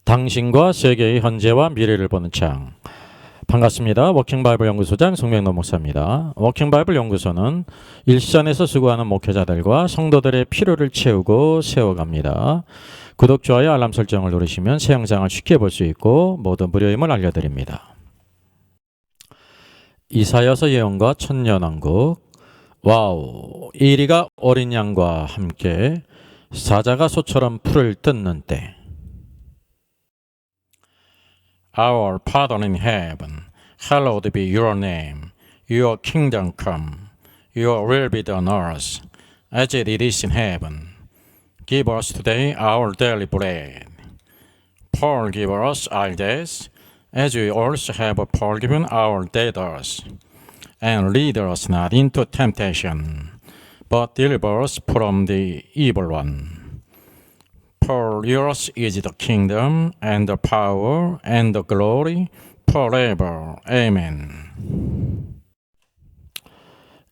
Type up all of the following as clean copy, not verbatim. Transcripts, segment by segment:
당신과 세계의 현재와 미래를 보는 창. 반갑습니다. 워킹바이블 연구소장 송명노 목사입니다. 워킹바이블 연구소는 일선에서 수고하는 목회자들과 성도들의 필요를 채우고 세워갑니다. 구독, 좋아요, 알람 설정을 누르시면 새 영상을 쉽게 볼 수 있고 모두 무료임을 알려드립니다. 이사야서 예언과 천년왕국. 와우, 이리가 어린 양과 함께 사자가 소처럼 풀을 뜯는 때. Our Father in heaven, hallowed be your name. Your kingdom come. Your will be done on earth, as it is in heaven. Give us today our daily bread. Forgive us our debts, as we also have forgiven our debtors. And lead us not into temptation, but deliver us from the evil one. For yours is the kingdom, and the power, and the glory, forever. Amen.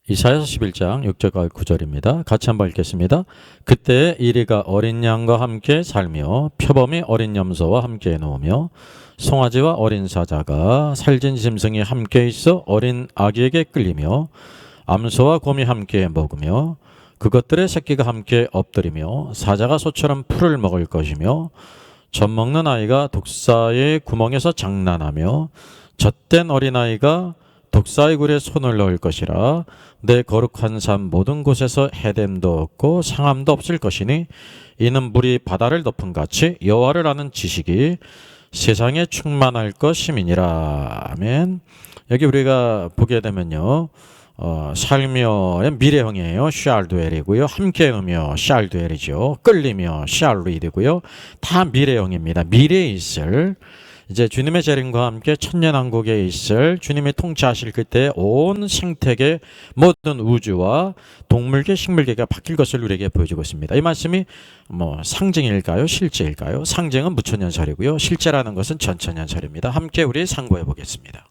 이사야서 11장 6절과 9절입니다. 같이 한번 읽겠습니다. 그때 이리가 어린 양과 함께 살며 표범이 어린 염소와 함께 놓으며 송아지와 어린 사자가 살진 짐승이 함께 있어 어린 아기에게 끌리며 암소와 곰이 함께 먹으며 그것들의 새끼가 함께 엎드리며 사자가 소처럼 풀을 먹을 것이며 젖먹는 아이가 독사의 구멍에서 장난하며 젖된 어린아이가 독사의 굴에 손을 넣을 것이라. 내 거룩한 삶 모든 곳에서 해됨도 없고 상함도 없을 것이니 이는 물이 바다를 덮은 같이 여호와를 아는 지식이 세상에 충만할 것임이니라. 아멘. 여기 우리가 보게 되면요, 살며의 미래형이에요. 샬두엘이고요. 함께하며 샬두엘이죠. 끌리며 샬루이드고요. 다 미래형입니다. 미래에 있을, 이제 주님의 재림과 함께 천년왕국에 있을 주님이 통치하실 그때 온 생태계 모든 우주와 동물계 식물계가 바뀔 것을 우리에게 보여주고 있습니다. 이 말씀이 상징일까요? 실제일까요? 상징은 무천년설이고요. 실제라는 것은 전천년설입니다. 함께 우리 상고해 보겠습니다.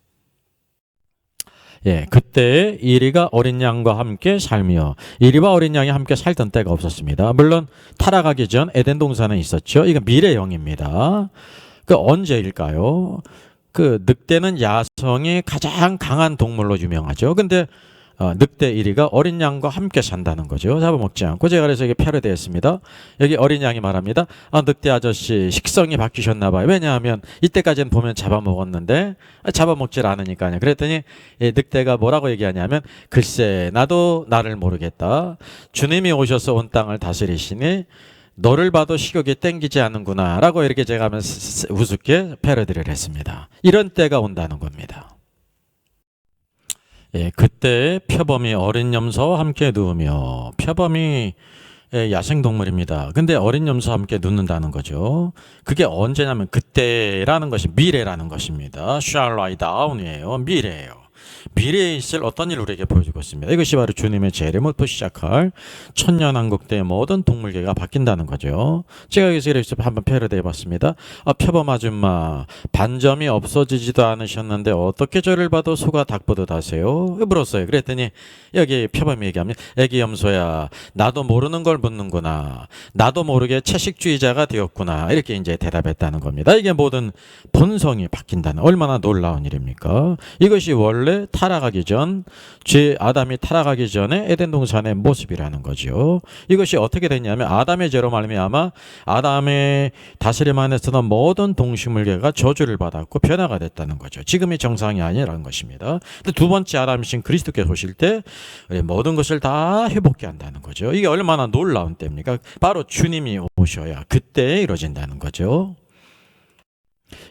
예, 그때 이리가 어린 양과 함께 살며, 이리와 어린 양이 함께 살던 때가 없었습니다. 물론 타락하기 전 에덴 동산은 있었죠. 이건 미래형입니다. 그 언제일까요? 그 늑대는 야성이 가장 강한 동물로 유명하죠. 근데 늑대 이리가 어린 양과 함께 산다는 거죠. 잡아먹지 않고. 제가 그래서 이게 패러디했습니다. 여기 어린 양이 말합니다. 늑대 아저씨 식성이 바뀌셨나 봐요. 왜냐하면 이때까지는 보면 잡아먹었는데 잡아먹질 않으니까요. 그랬더니 늑대가 뭐라고 얘기하냐면, 글쎄 나도 나를 모르겠다. 주님이 오셔서 온 땅을 다스리시니 너를 봐도 식욕이 땡기지 않는구나 라고 이렇게 제가 하면 우습게 패러디를 했습니다. 이런 때가 온다는 겁니다. 예, 그때 표범이 어린 염소와 함께 누우며, 표범이 야생동물입니다. 근데 어린 염소와 함께 눕는다는 거죠. 그게 언제냐면 그때라는 것이 미래라는 것입니다. shall lie down이에요. 미래예요. 미래에 있을 어떤 일을 우리에게 보여주고 있습니다. 이것이 바로 주님의 재림부터 시작할 천년왕국 때 모든 동물계가 바뀐다는 거죠. 제가 여기서 한번 패러디 해봤습니다. 표범 아줌마, 반점이 없어지지도 않으셨는데 어떻게 저를 봐도 소가 닭보듯 하세요? 물었어요. 그랬더니 여기 표범이 얘기합니다. 애기 염소야, 나도 모르는 걸 묻는구나. 나도 모르게 채식주의자가 되었구나. 이렇게 이제 대답했다는 겁니다. 이게 모든 본성이 바뀐다는, 얼마나 놀라운 일입니까? 이것이 원래 타락하기 전, 아담이 타락하기 전에 에덴 동산의 모습이라는 거죠. 이것이 어떻게 됐냐면 아담의 죄로 말미암아 아담의 다스림 안에서는 모든 동식물계가 저주를 받았고 변화가 됐다는 거죠. 지금이 정상이 아니라는 것입니다. 근데 두 번째 아담이신 그리스도께서 오실 때 모든 것을 다 회복해 한다는 거죠. 이게 얼마나 놀라운 때입니까? 바로 주님이 오셔야 그때 이루어진다는 거죠.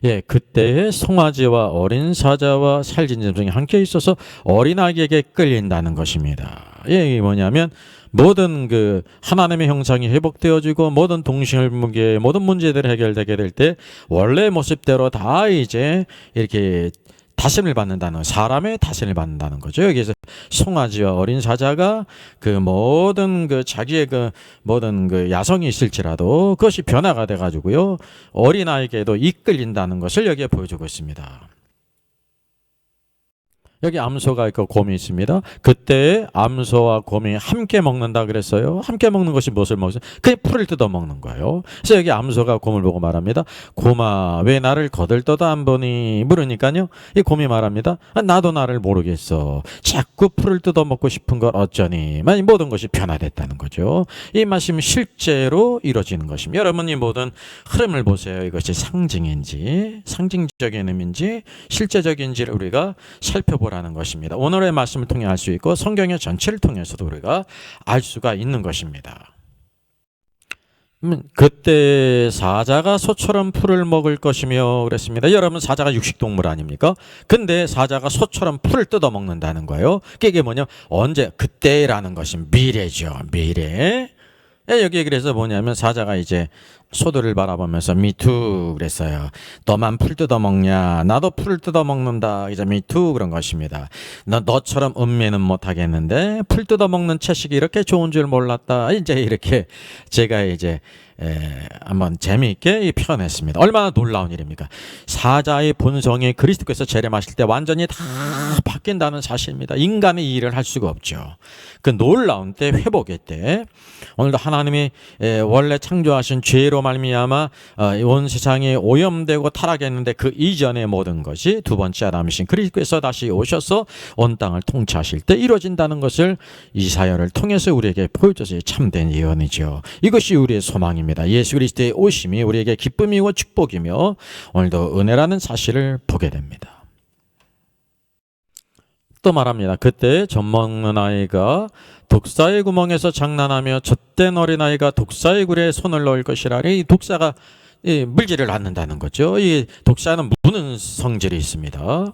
예, 그때에 송아지와 어린 사자와 살진 짐승이 함께 있어서 어린아기에게 끌린다는 것입니다. 예, 이게 뭐냐면 모든 그 하나님의 형상이 회복되어지고 모든 동식물계의 모든 문제들이 해결되게 될 때 원래 모습대로 다 이제 이렇게 다스림을 받는다는, 사람의 다스림을 받는다는 거죠. 여기에서 송아지와 어린 사자가 그 모든 그 자기의 그 모든 그 야성이 있을지라도 그것이 변화가 돼 가지고요, 어린아이에게도 이끌린다는 것을 여기에 보여주고 있습니다. 여기 암소가 있고 곰이 있습니다. 그때 암소와 곰이 함께 먹는다 그랬어요. 함께 먹는 것이 무엇을 먹어요? 그냥 풀을 뜯어 먹는 거예요. 그래서 여기 암소가 곰을 보고 말합니다. 곰아, 왜 나를 거들떠도 안 보니? 물으니까요. 이 곰이 말합니다. 나도 나를 모르겠어. 자꾸 풀을 뜯어 먹고 싶은 걸 어쩌니? 만 모든 것이 변화됐다는 거죠. 이 말씀이 실제로 이루어지는 것입니다. 여러분, 이 모든 흐름을 보세요. 이것이 상징인지, 상징적인 의미인지, 실제적인지를 우리가 살펴보라는 것입니다. 오늘의 말씀을 통해 알 수 있고 성경의 전체를 통해서도 우리가 알 수가 있는 것입니다. 그때 사자가 소처럼 풀을 먹을 것이며 그랬습니다. 여러분, 사자가 육식동물 아닙니까? 근데 사자가 소처럼 풀을 뜯어 먹는다는 거예요. 이게 뭐냐? 언제? 그때라는 것이 미래죠. 미래. 여기 그래서 뭐냐면 사자가 이제 소들을 바라보면서 미투 그랬어요. 너만 풀 뜯어먹냐? 나도 풀을 뜯어먹는다. 이제 미투 그런 것입니다. 너처럼 음미는 못하겠는데 풀 뜯어먹는 채식이 이렇게 좋은 줄 몰랐다. 이제 이렇게 제가 이제 한번 재미있게 표현했습니다. 얼마나 놀라운 일입니까? 사자의 본성이 그리스도께서 재림하실 때 완전히 다 바뀐다는 사실입니다. 인간의 일을 할 수가 없죠. 그 놀라운 때, 회복의 때, 오늘도 하나님이 원래 창조하신 죄로 말미암아 온 세상이 오염되고 타락했는데 그 이전의 모든 것이 두 번째 아담이신 그리스도께서 다시 오셔서 온 땅을 통치하실 때 이루어진다는 것을 이사야를 통해서 우리에게 보여줘서 참된 예언이죠. 이것이 우리의 소망입니다. 예수 그리스도의 오심이 우리에게 기쁨이고 축복이며 오늘도 은혜라는 사실을 보게 됩니다. 또 말합니다. 그때 젖먹는 아이가 독사의 구멍에서 장난하며 젖된 어린아이가 독사의 굴에 손을 넣을 것이라. 이 독사가 물질을 않는다는 거죠. 이 독사는 무는 성질이 있습니다.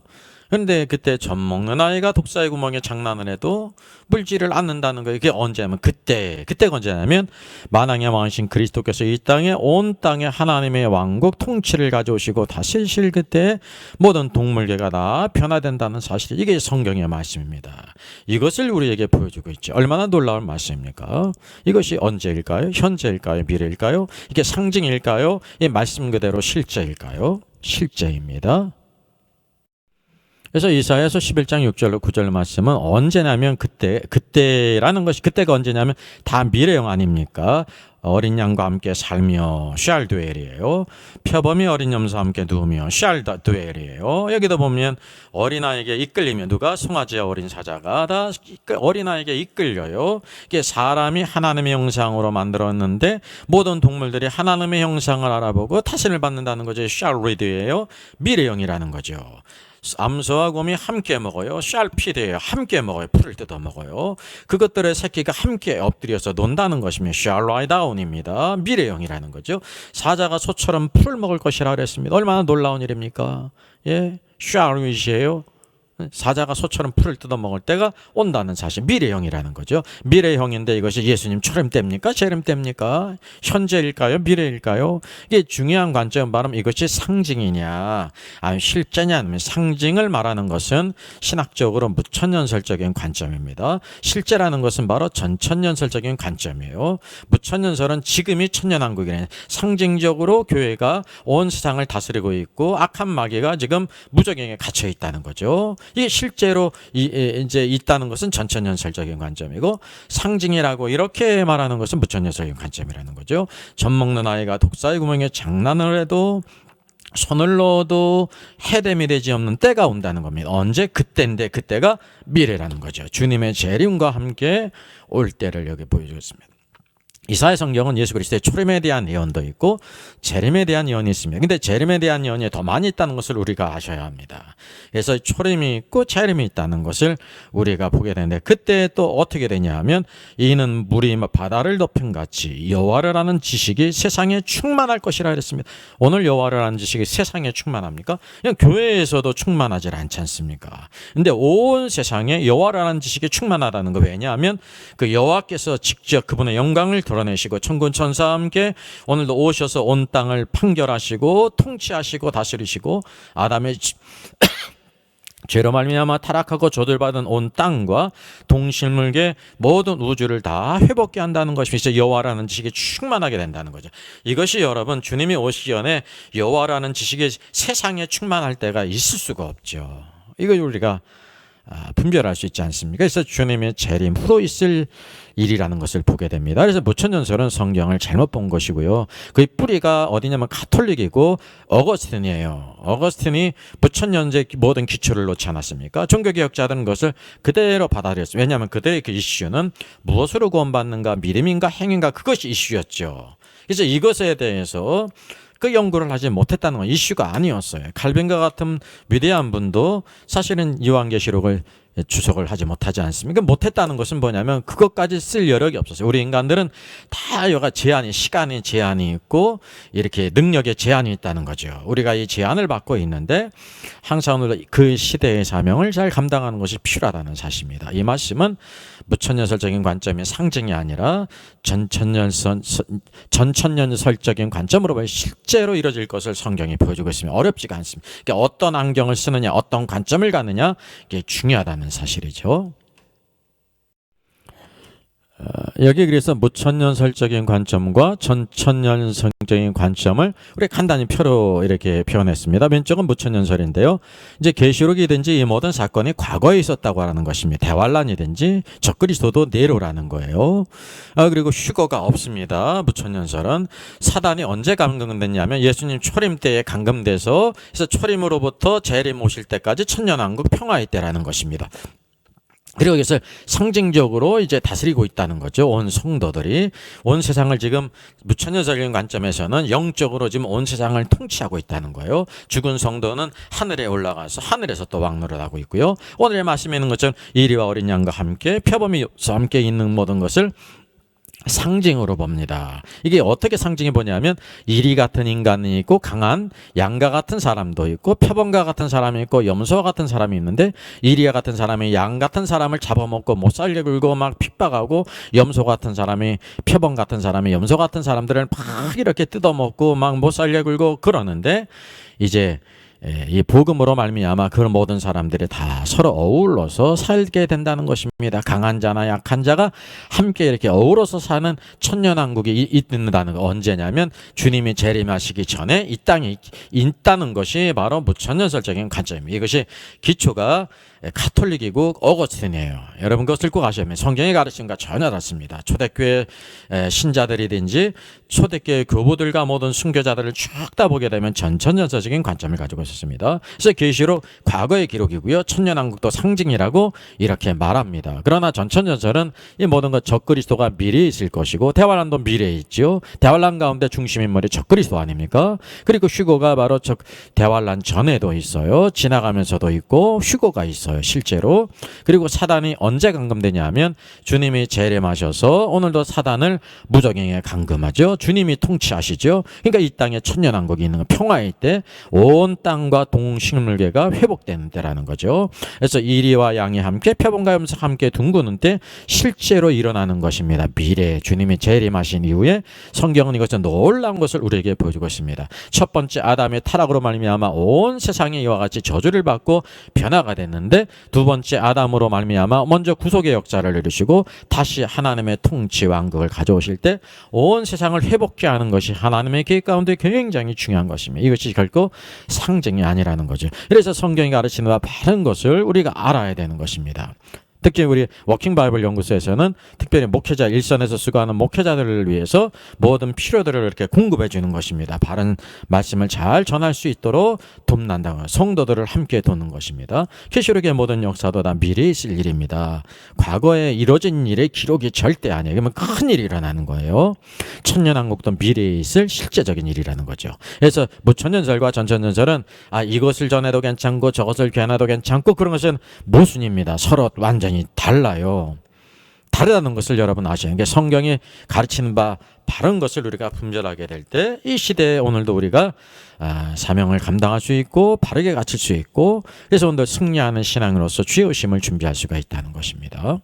그런데 그때 젖먹는 아이가 독사의 구멍에 장난을 해도 물질을 않는다는 거예요. 이게 언제냐면 그때가 언제냐면 만왕의 왕이신 그리스도께서 이 땅에 온 땅에 하나님의 왕국 통치를 가져오시고 다시실 그때 모든 동물계가 다 변화된다는 사실, 이게 성경의 말씀입니다. 이것을 우리에게 보여주고 있죠. 얼마나 놀라운 말씀입니까? 이것이 언제일까요? 현재일까요? 미래일까요? 이게 상징일까요? 이 말씀 그대로 실제일까요? 실제입니다. 그래서 이사야서 11장 6절로 9절 말씀은 언제냐면 그때라는 것이, 그때가 언제냐면 다 미래형 아닙니까? 어린 양과 함께 살며 샬드웰이에요. 표범이 어린 염소와 함께 누우며 샬드웰이에요. 여기도 보면 어린아이에게 이끌리면, 누가? 송아지와 어린 사자가 다 어린아이에게 이끌려요. 이게 사람이 하나님의 형상으로 만들었는데 모든 동물들이 하나님의 형상을 알아보고 타신을 받는다는 거죠. 샬리드예요. 미래형이라는 거죠. 암소와 곰이 함께 먹어요. 샬피드예요. 함께 먹어요. 풀을 뜯어 먹어요. 그것들의 새끼가 함께 엎드려서 논다는 것이면 샬라이다운입니다. 미래형이라는 거죠. 사자가 소처럼 풀을 먹을 것이라 그랬습니다. 얼마나 놀라운 일입니까? 예, 샬윗이에요. 사자가 소처럼 풀을 뜯어먹을 때가 온다는 사실, 미래형이라는 거죠. 미래형인데 이것이 예수님 초림 때입니까? 재림 때입니까? 현재일까요? 미래일까요? 이게 중요한 관점은 바로 이것이 상징이냐 아니면 실제냐, 아니면 상징을 말하는 것은 신학적으로 무천년설적인 관점입니다. 실제라는 것은 바로 전천년설적인 관점이에요. 무천년설은 지금이 천년왕국이네. 상징적으로 교회가 온 세상을 다스리고 있고 악한 마귀가 지금 무적행에 갇혀 있다는 거죠. 이게 실제로 이제 있다는 것은 전천년설적인 관점이고, 상징이라고 이렇게 말하는 것은 무천년설적인 관점이라는 거죠. 젖먹는 아이가 독사의 구멍에 장난을 해도 손을 넣어도 해됨이 되지 없는 때가 온다는 겁니다. 언제? 그때인데 그때가 미래라는 거죠. 주님의 재림과 함께 올 때를 여기 보여주었습니다. 이사야 성경은 예수 그리스도의 초림에 대한 예언도 있고 재림에 대한 예언이 있습니다. 근데 재림에 대한 예언이 더 많이 있다는 것을 우리가 아셔야 합니다. 그래서 초림이 있고 재림이 있다는 것을 우리가 보게 되는데, 그때 또 어떻게 되냐 하면 이는 물이 바다를 덮은 같이 여호와를 아는 지식이 세상에 충만할 것이라 그랬습니다. 오늘 여호와를 아는 지식이 세상에 충만합니까? 그냥 교회에서도 충만하지 않지 않습니까? 근데 온 세상에 여호와를 아는 지식이 충만하다는 거, 왜냐하면 그 여호와께서 직접 그분의 영광을 드러내시고 천군 천사와 함께 오늘도 오셔서 온 땅을 판결하시고 통치하시고 다스리시고 아담의 죄로 말미암아 타락하고 조들받은 온 땅과 동식물계 모든 우주를 다 회복케 한다는 것이 이제 여호와라는 지식이 충만하게 된다는 거죠. 이것이 여러분, 주님이 오시기 전에 여호와라는 지식이 세상에 충만할 때가 있을 수가 없죠. 이걸 우리가 분별할 수 있지 않습니까? 그래서 주님의 재림 후로 있을 일이라는 것을 보게 됩니다. 그래서 무천년설은 성경을 잘못 본 것이고요. 그 뿌리가 어디냐면 가톨릭이고 어거스틴이에요. 어거스틴이 무천년제 모든 기초를 놓지 않았습니까? 종교개혁자들은 것을 그대로 받아들였어요. 왜냐하면 그들의 그 이슈는 무엇으로 구원받는가, 믿음인가, 행인가, 그것이 이슈였죠. 그래서 이것에 대해서 그 연구를 하지 못했다는 건 이슈가 아니었어요. 칼빈과 같은 위대한 분도 사실은 요한계시록을 주석을 하지 못하지 않습니까? 못했다는 것은 뭐냐면 그것까지 쓸 여력이 없었어요. 우리 인간들은 다 여가 시간이 제한이 있고 이렇게 능력에 제한이 있다는 거죠. 우리가 이 제한을 받고 있는데 항상 오늘 그 시대의 사명을 잘 감당하는 것이 필요하다는 사실입니다. 이 말씀은 무천년설적인 관점의 상징이 아니라 전천년설적인 관점으로 실제로 이루어질 것을 성경이 보여주고 있습니다. 어렵지가 않습니다. 그러니까 어떤 안경을 쓰느냐, 어떤 관점을 갖느냐, 이게 중요하다는 사실이죠. 여기 그래서 무천년설적인 관점과 전천년설적인 관점을 우리 간단히 표로 이렇게 표현했습니다. 왼쪽은 무천년설인데요. 이제 계시록이든지 이 모든 사건이 과거에 있었다고 하는 것입니다. 대환란이든지 적그리스도도 네로라는 거예요. 그리고 휴거가 없습니다. 무천년설은 사단이 언제 감금됐냐면 예수님 초림 때에 감금돼서 그래서 초림으로부터 재림 오실 때까지 천년왕국 평화의 때라는 것입니다. 그리고 이것을 상징적으로 이제 다스리고 있다는 거죠. 온 성도들이 온 세상을 지금 무천년설적인 관점에서는 영적으로 지금 온 세상을 통치하고 있다는 거예요. 죽은 성도는 하늘에 올라가서 하늘에서 또 왕노릇하고 있고요. 오늘의 말씀에 있는 것처럼 이리와 어린 양과 함께 표범이 함께 있는 모든 것을 상징으로 봅니다. 이게 어떻게 상징해 보냐면 이리 같은 인간이 있고 강한 양과 같은 사람도 있고 표범과 같은 사람이 있고 염소와 같은 사람이 있는데 이리와 같은 사람이 양 같은 사람을 잡아먹고 못 살게 굴고 막 핍박하고 염소 같은 사람이 표범 같은 사람이 염소 같은 사람들을 막 이렇게 뜯어먹고 막 못 살게 굴고 그러는데 이제 이 복음으로 말미암아 그런 모든 사람들이 다 서로 어울러서 살게 된다는 것입니다. 강한 자나 약한 자가 함께 이렇게 어우러서 사는 천년왕국이 있는다는 거. 언제냐면 주님이 재림하시기 전에 이 땅에 있다는 것이 바로 무천년설적인 관점입니다. 이것이 기초가 가톨릭이고 어거스틴이에요. 여러분 그것을 꼭 아셔야 합니다. 성경의 가르침과 전혀 다릅니다. 초대교회 신자들이든지 초대교회 교부들과 모든 순교자들을 쭉 다 보게 되면 전천년설적인 관점을 가지고 있었습니다. 그래서 계시록 과거의 기록이고요. 천년왕국도 상징이라고 이렇게 말합니다. 그러나 전천년설은 이 모든 것 적그리스도가 미래에 있을 것이고 대환란도 미래에 있죠. 대환란 가운데 중심 인물이 적그리스도 아닙니까? 그리고 휴거가 바로 대환란 전에도 있어요. 지나가면서도 있고 휴거가 있어요. 실제로. 그리고 사단이 언제 감금되냐 하면 주님이 재림하셔서 오늘도 사단을 무적행에 감금하죠. 주님이 통치하시죠. 그러니까 이 땅에 천년왕국이 있는 거 평화의 때 온 땅과 동식물계가 회복되는 때라는 거죠. 그래서 이리와 양이 함께 표범과 염소 함께 둥그는 때 실제로 일어나는 것입니다. 미래에 주님이 재림하신 이후에 성경은 이것은 놀라운 것을 우리에게 보여주고 있습니다. 첫 번째 아담의 타락으로 말미암아 온 세상이 이와 같이 저주를 받고 변화가 됐는데 두 번째 아담으로 말미암아 먼저 구속의 역사를 이루시고 다시 하나님의 통치 왕국을 가져오실 때 온 세상을 회복케 하는 것이 하나님의 계획 가운데 굉장히 중요한 것입니다. 이것이 결코 상징이 아니라는 거죠. 그래서 성경이 가르치는 바와 바른 것을 우리가 알아야 되는 것입니다. 특히 우리 워킹 바이블 연구소에서는 특별히 목회자 일선에서 수고하는 목회자들을 위해서 모든 필요들을 이렇게 공급해 주는 것입니다. 바른 말씀을 잘 전할 수 있도록 돕는다는 성도들을 함께 돕는 것입니다. 계시록의 모든 역사도 다 미래에 있을 일입니다. 과거에 이루어진 일의 기록이 절대 아니에요. 그러면 큰 일이 일어나는 거예요. 천년왕국도 미래에 있을 실제적인 일이라는 거죠. 그래서 무천년설과 전천년설은 이것을 전해도 괜찮고 저것을 견해도 괜찮고 그런 것은 모순입니다. 서로 완전히 달라요. 다르다는 것을 여러분 아셔야 돼요. 성경이 가르치는 바 바른 것을 우리가 분별하게 될 때 이 시대에 오늘도 우리가 사명을 감당할 수 있고 바르게 갇힐 수 있고 그래서 오늘 승리하는 신앙으로서 주의 오심을 준비할 수가 있다는 것입니다.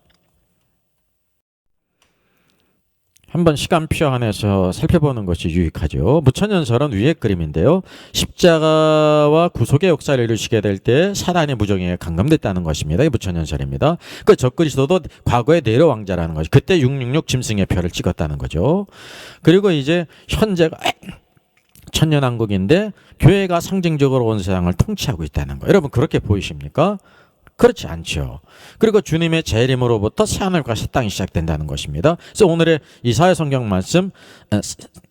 한번 시간표 안에서 살펴보는 것이 유익하죠. 무천년설은 위의 그림인데요. 십자가와 구속의 역사를 이루시게 될 때 사단의 무정에 감금됐다는 것입니다. 이 무천년설입니다. 그 적그리스도도 과거의 네로 왕자라는 것이 그때 666 짐승의 표를 찍었다는 거죠. 그리고 이제 현재가 천년왕국인데 교회가 상징적으로 온 세상을 통치하고 있다는 거. 여러분 그렇게 보이십니까? 그렇지 않죠. 그리고 주님의 재림으로부터 새하늘과 새 땅이 시작된다는 것입니다. 그래서 오늘의 이사야 성경 말씀,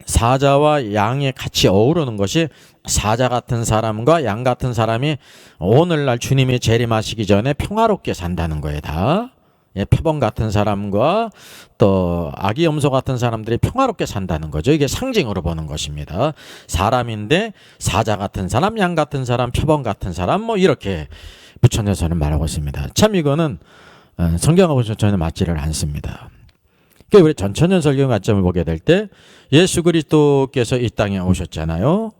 사자와 양이 같이 어우르는 것이 사자 같은 사람과 양 같은 사람이 오늘날 주님이 재림하시기 전에 평화롭게 산다는 거예요. 다. 예, 표범 같은 사람과 또 아기 염소 같은 사람들이 평화롭게 산다는 거죠. 이게 상징으로 보는 것입니다. 사람인데 사자 같은 사람, 양 같은 사람, 표범 같은 사람 뭐 이렇게 부처님께서는 말하고 있습니다. 참 이거는 성경하고 전혀 맞지를 않습니다. 우리 전천년 설경 관점을 보게 될 때 예수 그리스도께서 이 땅에 오셨잖아요.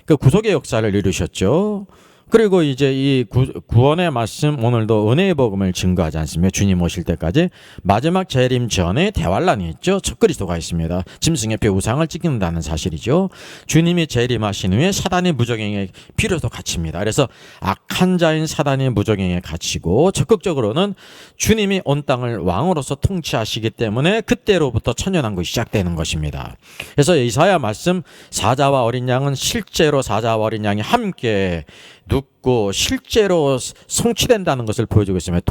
그 구속의 역사를 이루셨죠. 그리고 이제 이 구원의 말씀 오늘도 은혜의 복음을 증거하지 않습니까? 주님 오실 때까지 마지막 재림 전에 대환란이 있죠. 첫 그리스도가 있습니다. 짐승의 뼈 우상을 찍는다는 사실이죠. 주님이 재림하신 후에 사단이 무적행에 비로소 갇힙니다. 그래서 악한 자인 사단이 무적행에 갇히고 적극적으로는 주님이 온 땅을 왕으로서 통치하시기 때문에 그때로부터 천년왕국이 시작되는 것입니다. 그래서 이사야 말씀 사자와 어린 양은 실제로 사자와 어린 양이 함께 눕고 실제로 성취된다는 것을 보여주고 있습니다.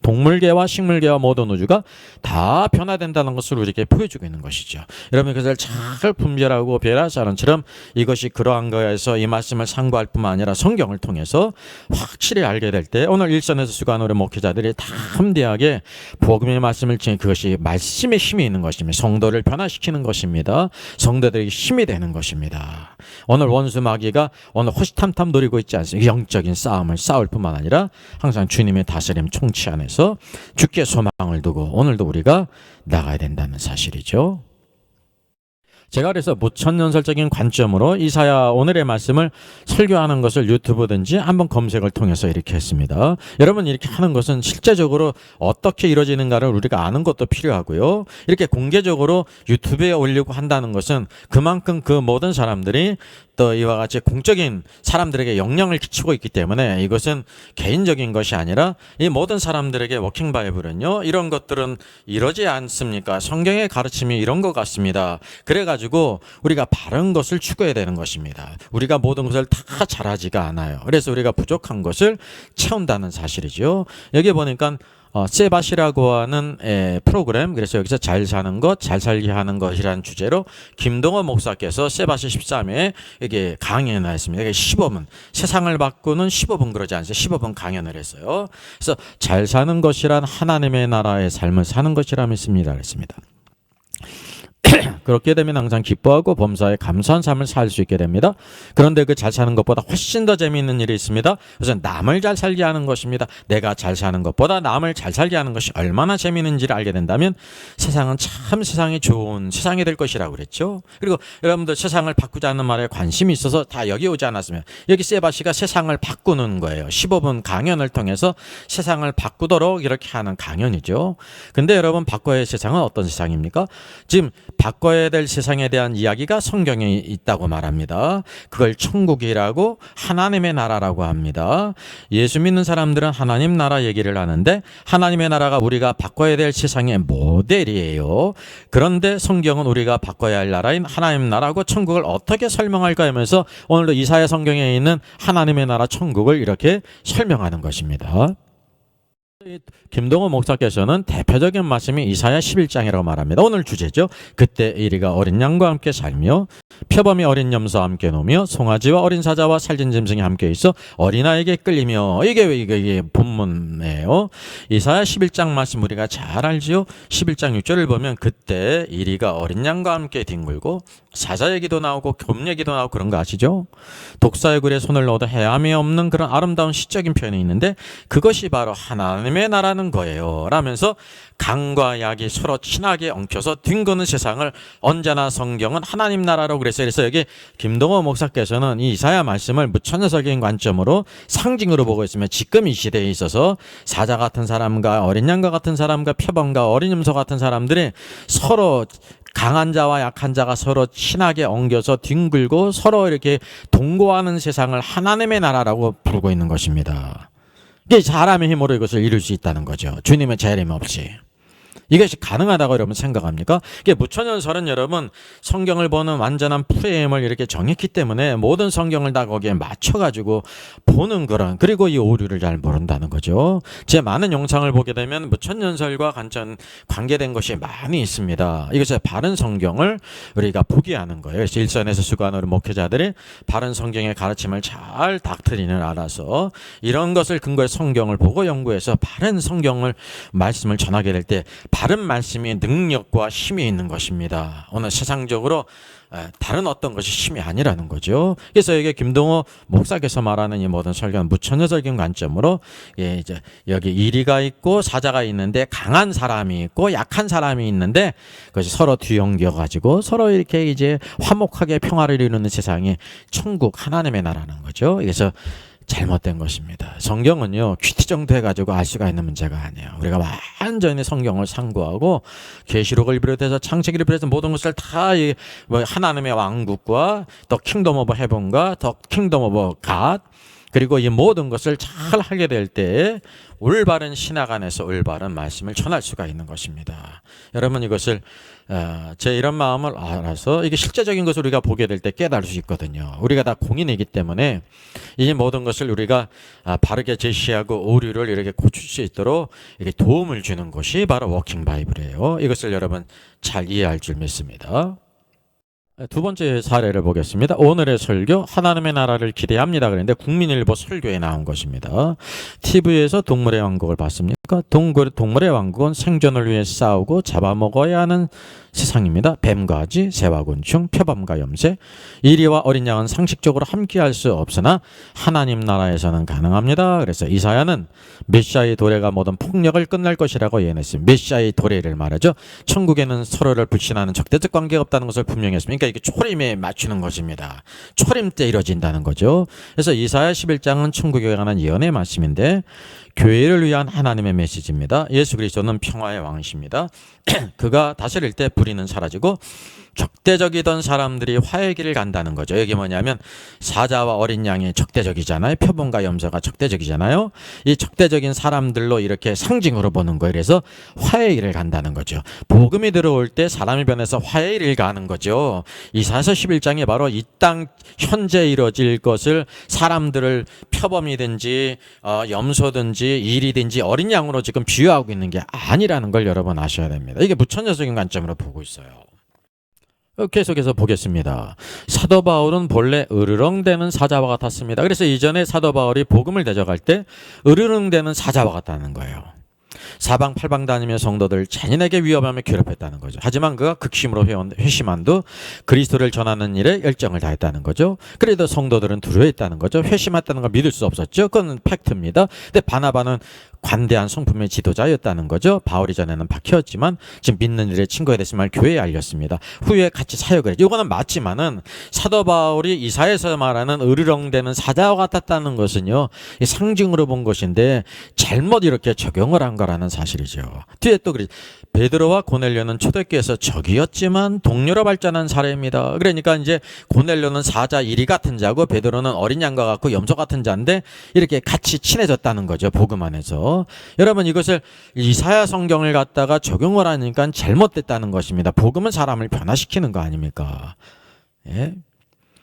동물계와 식물계와 모든 우주가 다 변화된다는 것을 우리에게 보여주고 있는 것이죠. 여러분 그것을 잘 분별하고 베라사론처럼 이것이 그러한 거에서 이 말씀을 상고할 뿐만 아니라 성경을 통해서 확실히 알게 될 때 오늘 일선에서 수고하는 우리 목회자들이 다 함대하게 복음의 말씀을 통해 그것이 말씀의 힘이 있는 것입니다. 성도를 변화시키는 것입니다. 성도들에게 힘이 되는 것입니다. 오늘 원수 마귀가 오늘 호시탐탐 노리고 있지 않습니까? 영적인 싸움을 싸울 뿐만 아니라 항상 주님의 다스림 총치 안에서 주께 소망을 두고 오늘도 우리가 나가야 된다는 사실이죠. 제가 그래서 무천년설적인 관점으로 이사야 오늘의 말씀을 설교하는 것을 유튜브든지 한번 검색을 통해서 이렇게 했습니다. 여러분 이렇게 하는 것은 실제적으로 어떻게 이루어지는가를 우리가 아는 것도 필요하고요. 이렇게 공개적으로 유튜브에 올리고 한다는 것은 그만큼 그 모든 사람들이 또 이와 같이 공적인 사람들에게 영향을 끼치고 있기 때문에 이것은 개인적인 것이 아니라 이 모든 사람들에게 워킹 바이블은요. 이런 것들은 이러지 않습니까? 성경의 가르침이 이런 것 같습니다. 그래가지고 우리가 바른 것을 추구해야 되는 것입니다. 우리가 모든 것을 다 잘하지가 않아요. 그래서 우리가 부족한 것을 채운다는 사실이죠. 여기 보니까 세바시라고 하는 프로그램, 그래서 여기서 잘 사는 것, 잘 살게 하는 것이라는 주제로 김동원 목사께서 세바시 13회 이게 강연을 했습니다. 이게 15분, 세상을 바꾸는 15분 그러지 않습니까? 15분 강연을 했어요. 그래서 잘 사는 것이란 하나님의 나라의 삶을 사는 것이라고 했습니다. 그랬습니다. 그렇게 되면 항상 기뻐하고 범사에 감사한 삶을 살 수 있게 됩니다. 그런데 그 잘 사는 것보다 훨씬 더 재미있는 일이 있습니다. 그래서 남을 잘 살게 하는 것입니다. 내가 잘 사는 것보다 남을 잘 살게 하는 것이 얼마나 재미있는지를 알게 된다면 세상은 참 세상이 좋은 세상이 될 것이라고 그랬죠. 그리고 여러분들 세상을 바꾸자는 말에 관심이 있어서 다 여기 오지 않았으면 여기 세바시가 세상을 바꾸는 거예요. 15분 강연을 통해서 세상을 바꾸도록 이렇게 하는 강연이죠. 근데 여러분 바꿔야 할 세상은 어떤 세상입니까? 지금 바꿔야 될 세상에 대한 이야기가 성경에 있다고 말합니다. 그걸 천국이라고 하나님의 나라라고 합니다. 예수 믿는 사람들은 하나님 나라 얘기를 하는데 하나님의 나라가 우리가 바꿔야 될 세상의 모델이에요. 그런데 성경은 우리가 바꿔야 할 나라인 하나님 나라고 천국을 어떻게 설명할까 하면서 오늘도 이사야 성경에 있는 하나님의 나라 천국을 이렇게 설명하는 것입니다. 김동원 목사께서는 대표적인 말씀이 이사야 11장이라고 말합니다. 오늘 주제죠. 그때 이리가 어린 양과 함께 살며 표범이 어린 염소와 함께 노며 송아지와 어린 사자와 살진 짐승이 함께 있어 어린아이에게 끌리며 이게 본문이에요. 이사야 11장 말씀 우리가 잘 알지요. 11장 6절을 보면 그때 이리가 어린 양과 함께 뒹굴고 사자 얘기도 나오고 곰 얘기도 나오고 그런 거 아시죠? 독사의 굴에 손을 넣어도 헤함이 없는 그런 아름다운 시적인 표현이 있는데 그것이 바로 하나님의 나라는 거예요. 라면서 강과 약이 서로 친하게 엉켜서 뒹구는 세상을 언제나 성경은 하나님 나라로 그래서 여기 김동호 목사께서는 이 이사야 말씀을 무천년설적인 관점으로 상징으로 보고 있으면 지금 이 시대에 있어서 사자 같은 사람과 어린 양과 같은 사람과 표범과 어린 염소 같은 사람들이 서로 강한 자와 약한 자가 서로 친하게 엉겨서 뒹굴고 서로 이렇게 동거하는 세상을 하나님의 나라라고 부르고 있는 것입니다. 이게 사람의 힘으로 이것을 이룰 수 있다는 거죠. 주님의 재림 없이. 이것이 가능하다고 여러분 생각합니까? 이게 무천연설은 여러분 성경을 보는 완전한 프레임을 이렇게 정했기 때문에 모든 성경을 다 거기에 맞춰가지고 보는 그런, 그리고 이 오류를 잘 모른다는 거죠. 제 많은 영상을 보게 되면 무천연설과 관계된 것이 많이 있습니다. 이것이 바른 성경을 우리가 보게 하는 거예요. 그래서 일선에서 수고하는 목회자들이 바른 성경의 가르침을 잘 닥트린을 알아서 이런 것을 근거해 성경을 보고 연구해서 바른 성경을 말씀을 전하게 될 때 바른 말씀이 능력과 힘이 있는 것입니다. 오늘 세상적으로 다른 어떤 것이 힘이 아니라는 거죠. 그래서 이게 김동호 목사께서 말하는 이 모든 설교는 무천여적인 관점으로 이제 여기 이리가 있고 사자가 있는데 강한 사람이 있고 약한 사람이 있는데 그것이 서로 뒤엉겨 가지고 서로 이렇게 이제 화목하게 평화를 이루는 세상이 천국 하나님의 나라는 거죠. 그래서 잘못된 것입니다. 성경은요, 퀴티 정도 해가지고 알 수가 있는 문제가 아니에요. 우리가 완전히 성경을 상고하고 계시록을 비롯해서 창세기를 비롯해서 모든 것을 다 하나님의 왕국과 더 킹덤 오브 헤븐과 더 킹덤 오브 갓, 그리고 이 모든 것을 잘 하게 될 때 올바른 신학 안에서 올바른 말씀을 전할 수가 있는 것입니다. 여러분 이것을 제 이런 마음을 알아서 이게 실제적인 것을 우리가 보게 될 때 깨달을 수 있거든요. 우리가 다 공인이기 때문에 이 모든 것을 우리가 바르게 제시하고 오류를 이렇게 고칠 수 있도록 이렇게 도움을 주는 것이 바로 워킹 바이블이에요. 이것을 여러분 잘 이해할 줄 믿습니다. 두 번째 사례를 보겠습니다. 오늘의 설교, 하나님의 나라를 기대합니다. 그런데 국민일보 설교에 나온 것입니다. TV에서 동물의 왕국을 봤습니까? 동물의 왕국은 생존을 위해 싸우고 잡아먹어야 하는 세상입니다. 뱀과지, 새와 곤충, 표범과 염새, 이리와 어린 양은 상식적으로 함께할 수 없으나 하나님 나라에서는 가능합니다. 그래서 이사야는 메시아의 도래가 모든 폭력을 끝날 것이라고 예언했습니다. 메시아의 도래를 말하죠. 천국에는 서로를 불신하는 적대적 관계가 없다는 것을 분명히 했습니다. 그러니까 이게 초림에 맞추는 것입니다. 초림 때 이루어진다는 거죠. 그래서 이사야 11장은 천국에 관한 예언의 말씀인데 교회를 위한 하나님의 메시지입니다. 예수 그리스도는 평화의 왕이십니다. 그가 다스릴 때 불의는 사라지고 적대적이던 사람들이 화해의 길을 간다는 거죠. 여기 뭐냐면 사자와 어린 양이 적대적이잖아요. 표범과 염소가 적대적이잖아요. 이 적대적인 사람들로 이렇게 상징으로 보는 거예요. 그래서 화해의 길을 간다는 거죠. 복음이 들어올 때 사람이 변해서 화해의 길을 가는 거죠. 이사야서 11장이 바로 이 땅 현재 이루어질 것을 사람들을 표범이든지 염소든지 일이든지 어린 양으로 지금 비유하고 있는 게 아니라는 걸 여러분 아셔야 됩니다. 이게 무천여적인 관점으로 보고 있어요. 계속해서 보겠습니다. 사도 바울은 본래 으르렁대는 사자와 같았습니다. 그래서 이전에 사도 바울이 복음을 대적할 때 으르렁대는 사자와 같다는 거예요. 사방팔방 다니며 성도들 잔인하게 위협하며 괴롭혔다는 거죠. 하지만 그가 극심으로 회심한도 그리스도를 전하는 일에 열정을 다했다는 거죠. 그래도 성도들은 두려워했다는 거죠. 회심했다는 걸 믿을 수 없었죠. 그건 팩트입니다. 근데 바나바는 관대한 성품의 지도자였다는 거죠. 바울이 전에는 박혀였지만 지금 믿는 일에 친구가 됐으면 교회에 알렸습니다. 후에 같이 사역을 했죠. 이거는 맞지만은 사도 바울이 이사야에서 말하는 으르렁대는 사자와 같았다는 것은요, 상징으로 본 것인데 잘못 이렇게 적용을 한 거라는 사실이죠. 뒤에 또 그래, 베드로와 고넬료는 초대교회에서 적이었지만 동료로 발전한 사례입니다. 그러니까 이제 고넬료는 사자 이리 같은 자고 베드로는 어린 양과 같고 염소 같은 자인데 이렇게 같이 친해졌다는 거죠. 복음 안에서. 여러분 이것을 이사야 성경을 갖다가 적용을 하니까 잘못됐다는 것입니다. 복음은 사람을 변화시키는 거 아닙니까? 예?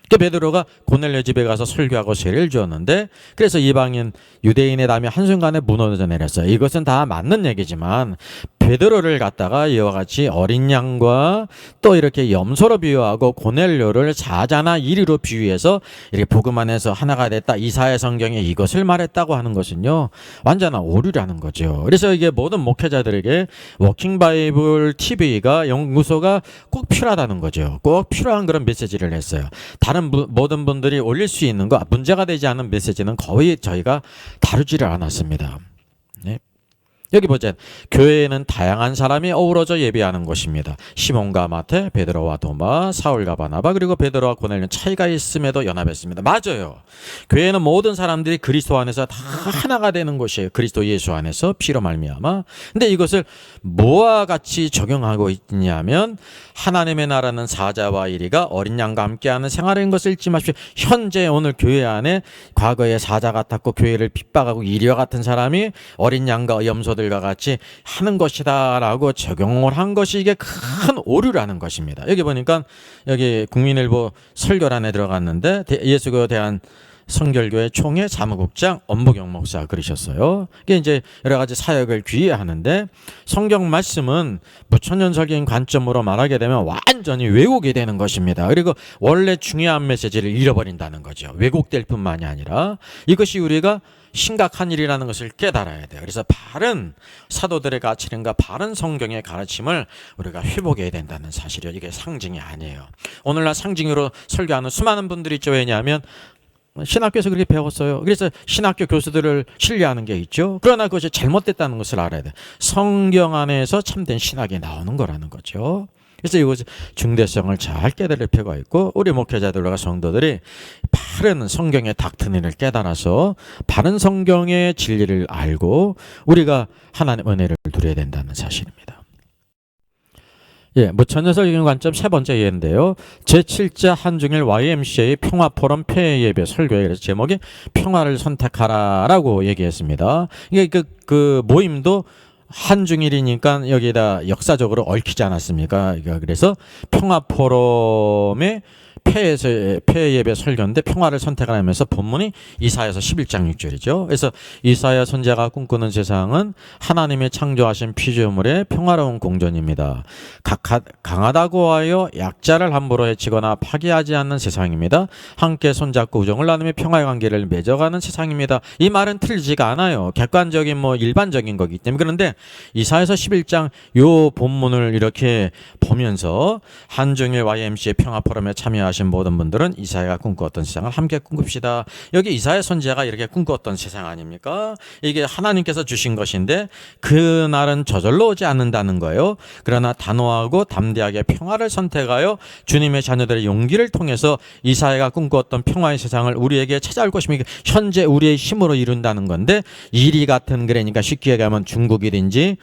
베드로가 고넬료 집에 가서 설교하고 세례를 주었는데 그래서 이방인 유대인의 담이 한순간에 무너져 내렸어요. 이것은 다 맞는 얘기지만 베드로를 갖다가 이와 같이 어린 양과 또 이렇게 염소로 비유하고 고넬료를 사자나 이리로 비유해서 이렇게 복음 안에서 하나가 됐다. 이사야 성경에 이것을 말했다고 하는 것은요, 완전한 오류라는 거죠. 그래서 이게 모든 목회자들에게 워킹 바이블 TV가 연구소가 꼭 필요하다는 거죠. 꼭 필요한 그런 메시지를 했어요. 다른 모든 분들이 올릴 수 있는 거, 문제가 되지 않은 메시지는 거의 저희가 다루지를 않았습니다. 네. 여기 보자. 교회에는 다양한 사람이 어우러져 예배하는 곳입니다. 시몬과 마태, 베드로와 도마, 사울과 바나바, 그리고 베드로와 고넬료는 차이가 있음에도 연합했습니다. 맞아요. 교회는 모든 사람들이 그리스도 안에서 다 하나가 되는 곳이에요. 그리스도 예수 안에서 피로 말미암아. 근데 이것을 뭐와 같이 적용하고 있냐면 하나님의 나라는 사자와 이리가 어린 양과 함께하는 생활인 것을 잊지 마십시오. 현재 오늘 교회 안에 과거에 사자 같았고 교회를 핍박하고 이리와 같은 사람이 어린 양과 염소 증거들과 같이 하는 것이다라고 적용을 한 것이 이게 큰 오류라는 것입니다. 여기 보니까 여기 국민일보 설교란에 들어갔는데 예수교에 대한 성결교회 총회 사무국장 엄보경 목사 그러셨어요. 이게 이제 여러 가지 사역을 귀해하는데 성경 말씀은 무천년설계인 관점으로 말하게 되면 완전히 왜곡이 되는 것입니다. 그리고 원래 중요한 메시지를 잃어버린다는 거죠. 왜곡될 뿐만이 아니라 이것이 우리가 심각한 일이라는 것을 깨달아야 돼요. 그래서 바른 사도들의 가르침과 바른 성경의 가르침을 우리가 회복해야 된다는 사실이요. 이게 상징이 아니에요. 오늘날 상징으로 설교하는 수많은 분들이 있죠. 왜냐하면 신학교에서 그렇게 배웠어요. 그래서 신학교 교수들을 신뢰하는 게 있죠. 그러나 그것이 잘못됐다는 것을 알아야 돼. 성경 안에서 참된 신학이 나오는 거라는 거죠. 그래서 이것 중대성을 잘 깨달을 필요가 있고 우리 목회자들과 성도들이 바른 성경의 닥트린을 깨달아서 바른 성경의 진리를 알고 우리가 하나님의 은혜를 누려야 된다는 사실입니다. 예, 무천년설계인 관점 세 번째 예인데요. 제7자 한중일 YMCA 평화포럼 폐예배 설교에 그래서 제목이 평화를 선택하라라고 얘기했습니다. 이게 그 모임도 한중일이니까 여기다 역사적으로 얽히지 않았습니까? 그래서 평화포럼의 폐예배 설교인데 평화를 선택하면서 본문이 이사야서 11장 6절이죠. 그래서 이사야 선지자가 꿈꾸는 세상은 하나님의 창조하신 피조물의 평화로운 공존입니다. 강하다고 하여 약자를 함부로 해치거나 파괴하지 않는 세상입니다. 함께 손잡고 우정을 나누며 평화의 관계를 맺어가는 세상입니다. 이 말은 틀리지가 않아요. 객관적인 일반적인 거기 때문에. 그런데 이사야서 11장 요 본문을 이렇게 보면서 한중일 YMCA 평화포럼에 참여하신 모든 분들은 이사야가 꿈꾸었던 세상을 함께 꿈꿉시다. 여기 이사야 선지자가 이렇게 꿈꾸었던 세상 아닙니까? 이게 하나님께서 주신 것인데 그날은 저절로 오지 않는다는 거예요. 그러나 단호하고 담대하게 평화를 선택하여 주님의 자녀들의 용기를 통해서 이사야가 꿈꾸었던 평화의 세상을 우리에게 찾아올 것입니다. 현재 우리의 힘으로 이룬다는 건데 일이 같은 그러니까 쉽게 얘기하면 중국이든지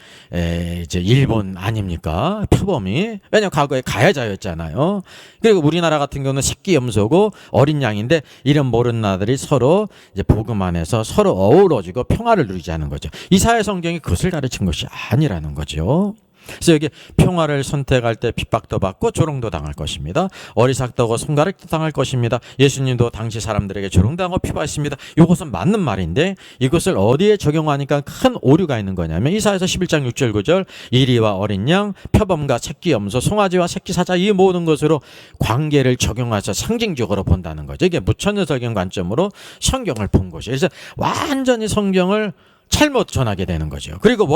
이제 일본 아닙니까? 표범이. 왜냐하면 과거에 가해자였잖아요. 그리고 우리나라 같은 경우는 새끼 염소고 어린 양인데 이름 모르는 나들이 서로 이제 복음 안에서 서로 어우러지고 평화를 누리자는 거죠. 이사야 성경이 그것을 가르친 것이 아니라는 거죠. 그래서 여기 평화를 선택할 때 핍박도 받고 조롱도 당할 것입니다. 어리석다고 손가락도 당할 것입니다. 예수님도 당시 사람들에게 조롱당하고 핍박했습니다. 이것은 맞는 말인데 이것을 어디에 적용하니까 큰 오류가 있는 거냐면 이사야서 11장 6절 9절 이리와 어린 양, 표범과 새끼 염소, 송아지와 새끼 사자 이 모든 것으로 관계를 적용해서 상징적으로 본다는 거죠. 이게 무천년설경 관점으로 성경을 본 것이에요. 그래서 완전히 성경을 잘못 전하게 되는 거죠. 그리고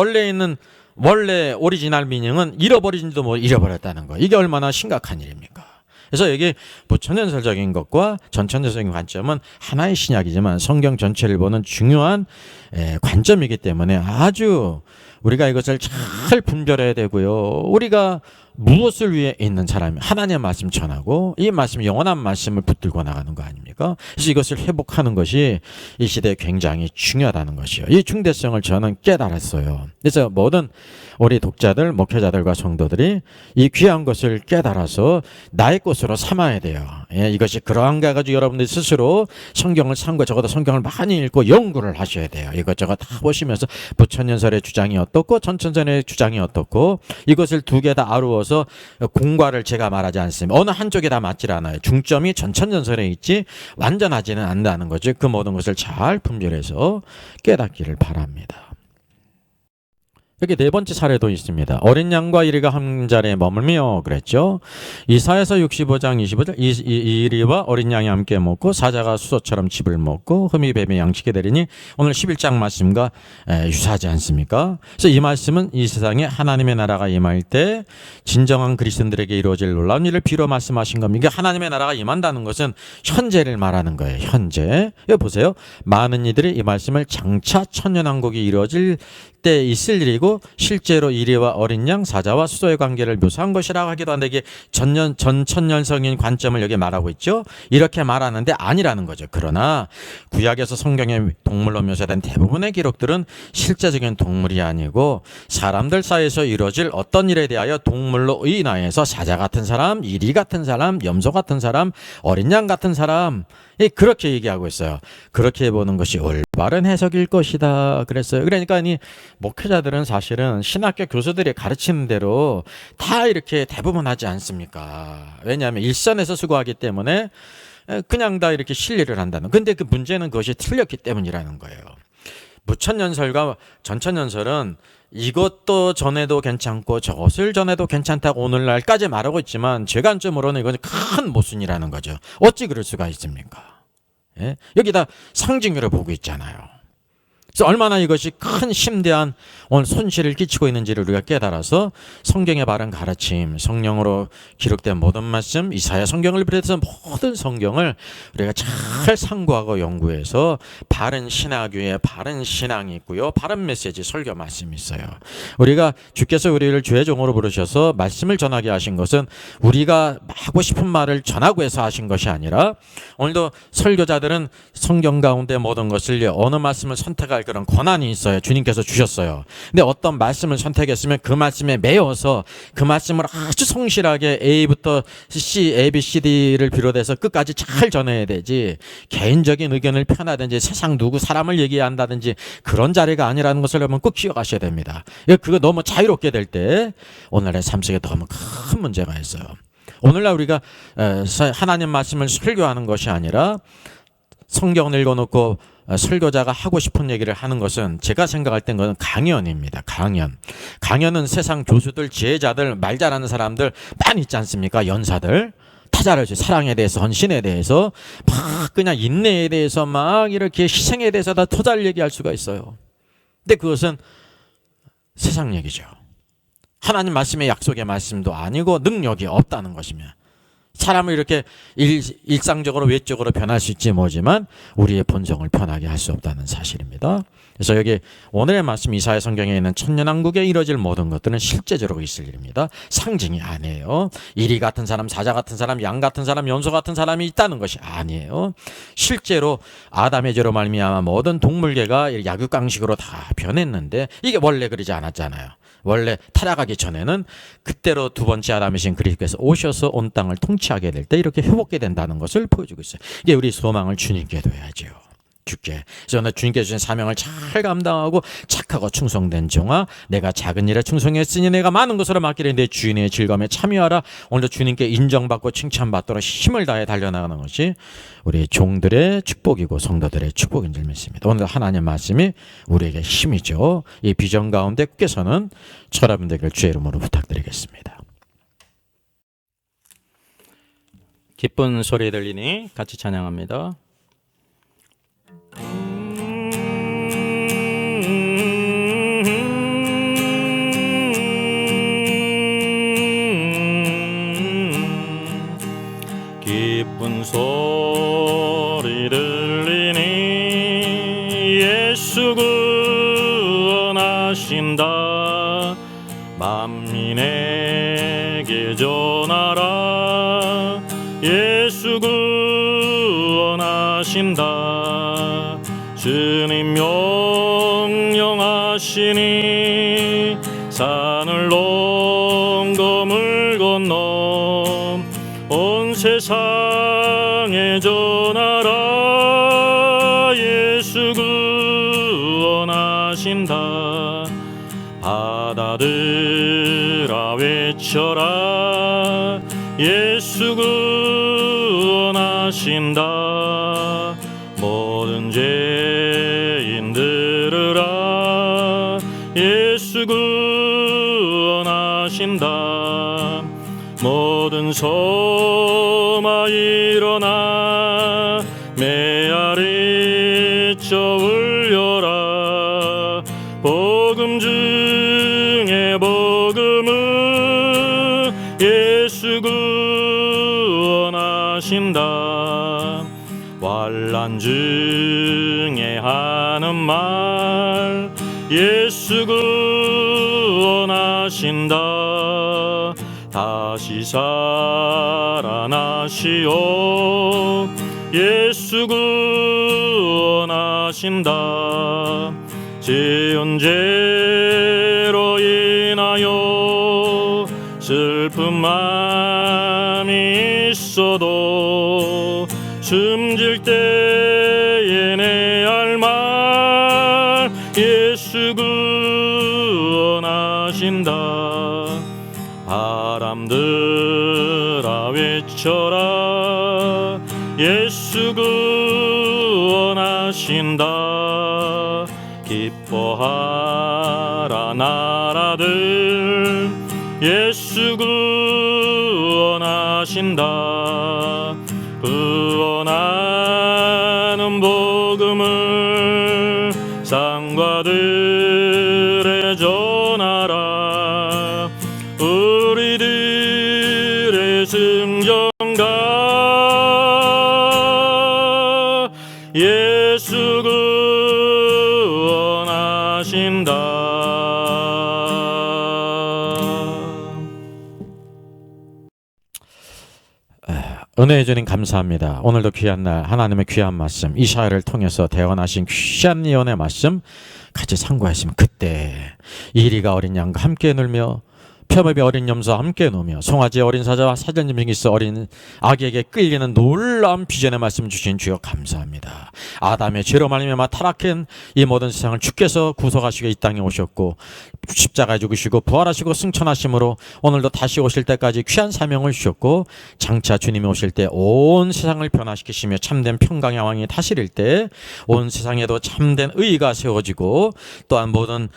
원래 오리지널 미닝은 잃어버린지도 잃어버렸다는 거. 이게 얼마나 심각한 일입니까? 그래서 여기 무천년설적인 것과 전천년설적인 관점은 하나의 신약이지만 성경 전체를 보는 중요한 관점이기 때문에 아주 우리가 이것을 잘 분별해야 되고요. 우리가 무엇을 위해 있는 사람이 하나님의 말씀 전하고 이 말씀 영원한 말씀을 붙들고 나가는 거 아닙니까? 그래서 이것을 회복하는 것이 이 시대에 굉장히 중요하다는 것이요. 이 중대성을 저는 깨달았어요. 그래서 모든 우리 독자들, 목회자들과 성도들이 이 귀한 것을 깨달아서 나의 것으로 삼아야 돼요. 예, 이것이 그러한가 가지고 여러분들이 스스로 성경을 적어도 성경을 많이 읽고 연구를 하셔야 돼요. 이것저것 다 보시면서 부천연설의 주장이 어떻고 전천전의 주장이 어떻고 이것을 두 개 다 아루어서 공과를 제가 말하지 않습니다. 어느 한쪽에 다 맞질 않아요. 중점이 전천전설에 있지 완전하지는 않다는 거죠. 그 모든 것을 잘 분별해서 깨닫기를 바랍니다. 여기 네 번째 사례도 있습니다. 어린 양과 이리가 한 자리에 머물며 그랬죠. 이사야서 65장 25절 이리와 어린 양이 함께 먹고 사자가 수소처럼 집을 먹고 흠이 뱀의 양식에 되리니 오늘 11장 말씀과 유사하지 않습니까? 그래서 이 말씀은 이 세상에 하나님의 나라가 임할 때 진정한 그리스도인들에게 이루어질 놀라운 일을 비로 말씀하신 겁니다. 하나님의 나라가 임한다는 것은 현재를 말하는 거예요. 현재. 여기 보세요. 많은 이들이 이 말씀을 장차 천년왕국이 이루어질 때 있을 일이고 실제로 이리와 어린 양 사자와 수소의 관계를 묘사한 것이라고 하기도 한데 이게 전천년성인 관점을 여기 말하고 있죠. 이렇게 말하는데 아니라는 거죠. 그러나 구약에서 성경에 동물로 묘사된 대부분의 기록들은 실제적인 동물이 아니고 사람들 사이에서 이루어질 어떤 일에 대하여 동물로 인하여서 사자 같은 사람, 이리 같은 사람, 염소 같은 사람, 어린 양 같은 사람 그렇게 얘기하고 있어요. 그렇게 보는 것이 올바른 해석일 것이다 그랬어요. 그러니까 이 목회자들은 사실은 신학교 교수들이 가르치는 대로 다 이렇게 대부분 하지 않습니까? 왜냐하면 일선에서 수고하기 때문에 그냥 다 이렇게 실리를 한다는. 근데 그 문제는 그것이 틀렸기 때문이라는 거예요. 무천연설과 전천연설은 이것도 전해도 괜찮고 저것을 전해도 괜찮다고 오늘날까지 말하고 있지만 제 관점으로는 이건 큰 모순이라는 거죠. 어찌 그럴 수가 있습니까? 예? 여기다 상징으로 보고 있잖아요. 그래서 얼마나 이것이 큰 심대한 오늘 손실을 끼치고 있는지를 우리가 깨달아서 성경의 바른 가르침, 성령으로 기록된 모든 말씀, 이사야 성경을 비롯해서 모든 성경을 우리가 잘 상고하고 연구해서 바른 신학교에 바른 신앙이 있고요, 바른 메시지 설교 말씀이 있어요. 우리가 주께서 우리를 주의 종으로 부르셔서 말씀을 전하게 하신 것은 우리가 하고 싶은 말을 전하고 해서 하신 것이 아니라, 오늘도 설교자들은 성경 가운데 모든 것을 어느 말씀을 선택할 그런 권한이 있어요. 주님께서 주셨어요. 근데 어떤 말씀을 선택했으면 그 말씀에 매여서 그 말씀을 아주 성실하게 A부터 C, A, B, C, D를 비롯해서 끝까지 잘 전해야 되지, 개인적인 의견을 펴나든지 세상 누구 사람을 얘기한다든지 그런 자리가 아니라는 것을 여러분 꼭 기억하셔야 됩니다. 그거 너무 자유롭게 될 때 오늘의 삶 속에 너무 큰 문제가 있어요. 오늘날 우리가 하나님 말씀을 설교하는 것이 아니라 성경을 읽어놓고 설교자가 하고 싶은 얘기를 하는 것은 제가 생각할 땐 그건 강연입니다. 강연은 세상 교수들, 지혜자들, 말 잘하는 사람들 많이 있지 않습니까? 연사들 다 잘하죠. 사랑에 대해서, 헌신에 대해서, 막 그냥 인내에 대해서, 막 이렇게 희생에 대해서 다 토잘 얘기할 수가 있어요. 근데 그것은 세상 얘기죠. 하나님 말씀의 약속의 말씀도 아니고 능력이 없다는 것이며, 사람을 이렇게 일상적으로 외적으로 변할 수 있지 뭐지만 우리의 본성을 변하게 할 수 없다는 사실입니다. 그래서 여기 오늘의 말씀 이사야 성경에 있는 천년왕국에 이뤄질 모든 것들은 실제적으로 있을 일입니다. 상징이 아니에요. 이리 같은 사람, 사자 같은 사람, 양 같은 사람, 연소 같은 사람이 있다는 것이 아니에요. 실제로 아담의 죄로 말미암아 모든 동물계가 약육강식으로 다 변했는데 이게 원래 그러지 않았잖아요. 원래 타락하기 전에는 그때로 두 번째 아담이신 그리스도께서 오셔서 온 땅을 통치하게 될 때 이렇게 회복게 된다는 것을 보여주고 있어요. 이게 우리 소망을 주님께 둬야죠. 주께. 그래서 주님께 주신 사명을 잘 감당하고 착하고 충성된 종아, 내가 작은 일에 충성했으니 내가 많은 것으로 맡기려 내 주인의 즐거움에 참여하라. 오늘도 주님께 인정받고 칭찬받도록 힘을 다해 달려나가는 것이 우리 종들의 축복이고 성도들의 축복인 줄 믿습니다. 오늘 하나님 말씀이 우리에게 힘이죠. 이 비전 가운데 굳게서는 여러분 되길 주의 이름으로 부탁드리겠습니다. 기쁜 소리 들리니 같이 찬양합니다. 기쁜 소리 들리니 예수 구원하신다. 만민에게 전하라. 예수 구원하신다. 주님 명령하시니 산을 넘고 물 건너 온 세상에 전하라. 예수 구원하신다. 바다들아 외쳐라. 예수 구원하신다. 모든 죄인 들으라. 예수 구원하신다. 모든 소마 일어나 메아리 쳐 울려라. 복음 중에 복음은 예수 구원하신다. 환난 중에 하는 말 예수 구원하신다. 다시 살아나시오. 예수 구원하신다. 지은 죄로 인하여 슬픈 마음이 있어도 숨질 때에 내 할 말 예수 구원하신다. 바람들아 외쳐라 예수 구원하신다. 기뻐하라 나라들 예수 구원하신다. 구원하는 복음을 상과들에 전하라. 우리들의 승전가 예수 구원하신다. 은혜의 주님 감사합니다. 오늘도 귀한 날 하나님의 귀한 말씀 이사야를 통해서 대언하신 귀한 예언의 말씀 같이 상고하시면 그때 이리가 어린 양과 함께 놀며 표범이 어린 염소와 함께 노며 송아지의 어린 사자와 사전짐승이서 어린 아기에게 끌리는 놀라운 비전의 말씀 주신 주여 감사합니다. 아담의 죄로 말미암아 타락한 이 모든 세상을 주께서 구속하시고 이 땅에 오셨고 십자가에 죽으시고 부활하시고 승천하심으로 오늘도 다시 오실 때까지 귀한 사명을 주셨고 장차 주님이 오실 때 온 세상을 변화시키시며 참된 평강의 왕이 다스릴 때 온 세상에도 참된 의의가 세워지고 또한 모든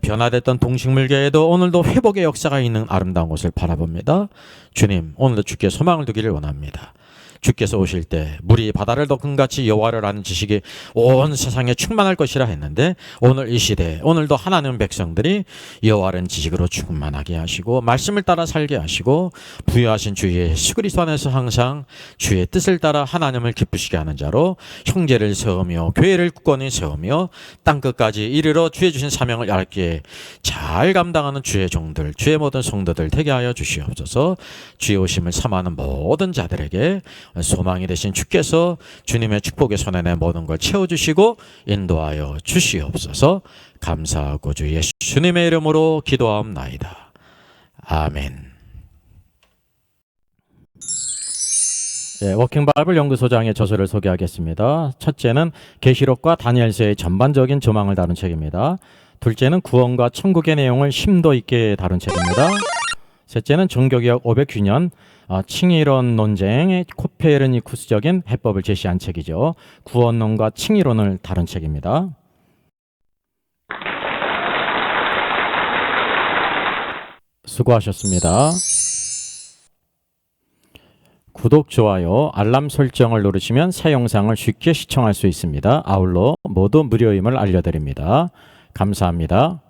변화됐던 동식물계에도 오늘도 회복의 역사가 있는 아름다운 곳을 바라봅니다. 주님, 오늘도 주께 소망을 두기를 원합니다. 주께서 오실 때 물이 바다를 덮음같이 여호와를 아는 지식이 온 세상에 충만할 것이라 했는데 오늘 이 시대에 오늘도 하나님 백성들이 여호와를 지식으로 충만하게 하시고 말씀을 따라 살게 하시고 부여하신 주 예수 그리스도 안에서 항상 주의 뜻을 따라 하나님을 기쁘시게 하는 자로 형제를 세우며 교회를 굳건히 세우며 땅끝까지 이르러 주의 주신 사명을 얇게 잘 감당하는 주의 종들 주의 모든 성도들 되게 하여 주시옵소서. 주의 오심을 삼하는 모든 자들에게 소망이 되신 주께서 주님의 축복의 손에 내 모든 걸 채워주시고 인도하여 주시옵소서. 감사하고 주 예수님의 이름으로 기도하옵나이다. 아멘. 워킹 바이블 연구소장의 저서를 소개하겠습니다. 첫째는 계시록과 다니엘서의 전반적인 조망을 다룬 책입니다. 둘째는 구원과 천국의 내용을 심도 있게 다룬 책입니다. 셋째는 종교개혁 500주년 칭의론 논쟁의 코페르니쿠스적인 해법을 제시한 책이죠. 구원론과 칭의론을 다룬 책입니다. 수고하셨습니다. 구독, 좋아요, 알람 설정을 누르시면 새 영상을 쉽게 시청할 수 있습니다. 아울러 모두 무료임을 알려드립니다. 감사합니다.